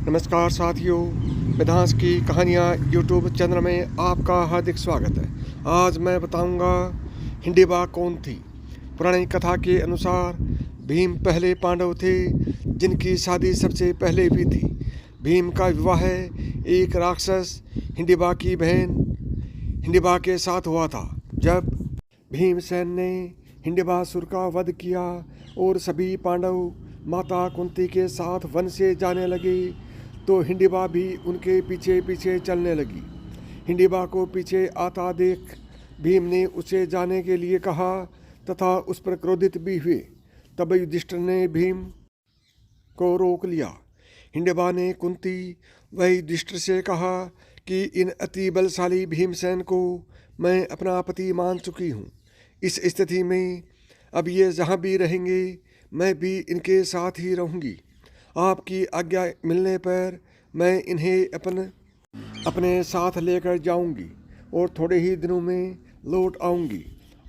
नमस्कार साथियों, वेदांश की कहानियाँ यूट्यूब चैनल में आपका हार्दिक स्वागत है। आज मैं बताऊंगा हिडिंबा कौन थी। पुरानी कथा के अनुसार भीम पहले पांडव थे जिनकी शादी सबसे पहले भी थी। भीम का विवाह एक राक्षस हिडिंबा की बहन हिडिंबा के साथ हुआ था। जब भीमसेन ने हिडिंबासुर का वध किया और सभी पांडव माता कुंती के साथ वन से जाने लगे तो हिडिंबा भी उनके पीछे पीछे चलने लगी। हिडिंबा को पीछे आता देख भीम ने उसे जाने के लिए कहा तथा उस पर क्रोधित भी हुए। तब युधिष्ठिर ने भीम को रोक लिया। हिडिंबा ने कुंती व युधिष्ठिर से कहा कि इन अति बलशाली भीमसेन को मैं अपना पति मान चुकी हूँ। इस स्थिति में अब ये जहाँ भी रहेंगे मैं भी इनके साथ ही रहूँगी। आपकी आज्ञा मिलने पर मैं इन्हें अपने साथ लेकर जाऊंगी और थोड़े ही दिनों में लौट आऊंगी।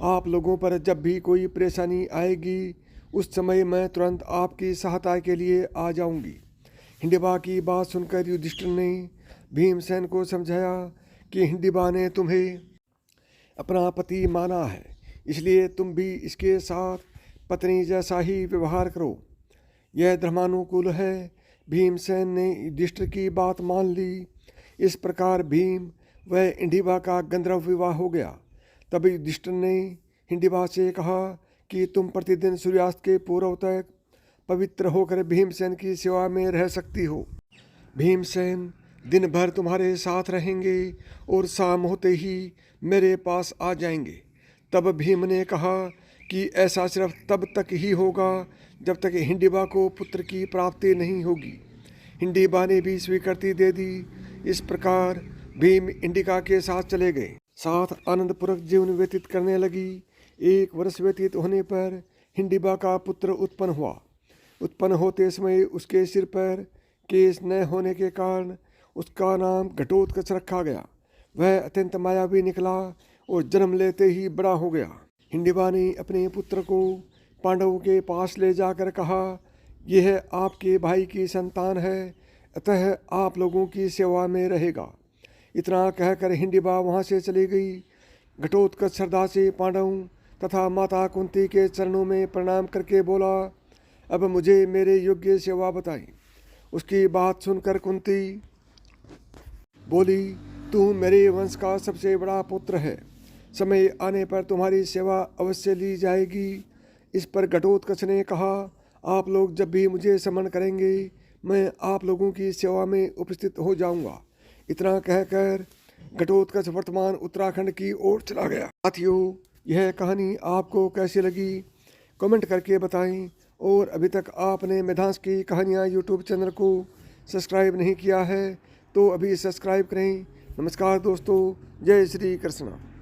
आप लोगों पर जब भी कोई परेशानी आएगी उस समय मैं तुरंत आपकी सहायता के लिए आ जाऊंगी। हिडिंबा की बात सुनकर युधिष्ठिर ने भीमसेन को समझाया कि हिडिंबा ने तुम्हें अपना पति माना है, इसलिए तुम भी इसके साथ पत्नी जैसा ही व्यवहार करो। यह धर्मानुकूल है। भीमसेन ने युधिष्ठिर की बात मान ली। इस प्रकार भीम व हिडिंबा का गंधर्व विवाह हो गया। तब युधिष्ठिर ने हिडिंबा से कहा कि तुम प्रतिदिन सूर्यास्त के पूर्व तक पवित्र होकर भीमसेन की सेवा में रह सकती हो। भीमसेन दिन भर तुम्हारे साथ रहेंगे और शाम होते ही मेरे पास आ जाएंगे। तब भीम ने कहा कि ऐसा सिर्फ तब तक ही होगा जब तक हिडिंबा को पुत्र की प्राप्ति नहीं होगी। हिडिंबा ने भी स्वीकृति दे दी। इस प्रकार भीम हिडिंबा के साथ चले गए, साथ आनंदपूर्वक जीवन व्यतीत करने लगी। 1 वर्ष व्यतीत होने पर हिडिंबा का पुत्र उत्पन्न हुआ। उत्पन्न होते समय उसके सिर पर केश न होने के कारण उसका नाम घटोत्कच रखा गया। वह अत्यंत मायावी निकला और जन्म लेते ही बड़ा हो गया। हिडिंबा ने अपने पुत्र को पांडवों के पास ले जाकर कहा, यह आपके भाई की संतान है, अतः आप लोगों की सेवा में रहेगा। इतना कहकर हिडिंबा वहाँ से चली गई। घटोत्कच श्रद्धा से पांडवों तथा माता कुंती के चरणों में प्रणाम करके बोला, अब मुझे मेरे योग्य सेवा बताएं। उसकी बात सुनकर कुंती बोली, तू मेरे वंश का सबसे बड़ा पुत्र है, समय आने पर तुम्हारी सेवा अवश्य ली जाएगी। इस पर घटोत्कच ने कहा, आप लोग जब भी मुझे समन करेंगे मैं आप लोगों की सेवा में उपस्थित हो जाऊंगा। इतना कहकर घटोत्कच वर्तमान उत्तराखंड की ओर चला गया। साथियों, यह कहानी आपको कैसी लगी कमेंट करके बताएं और अभी तक आपने वेदांश की कहानियाँ यूट्यूब चैनल को सब्सक्राइब नहीं किया है तो अभी सब्सक्राइब करें। नमस्कार दोस्तों, जय श्री कृष्ण।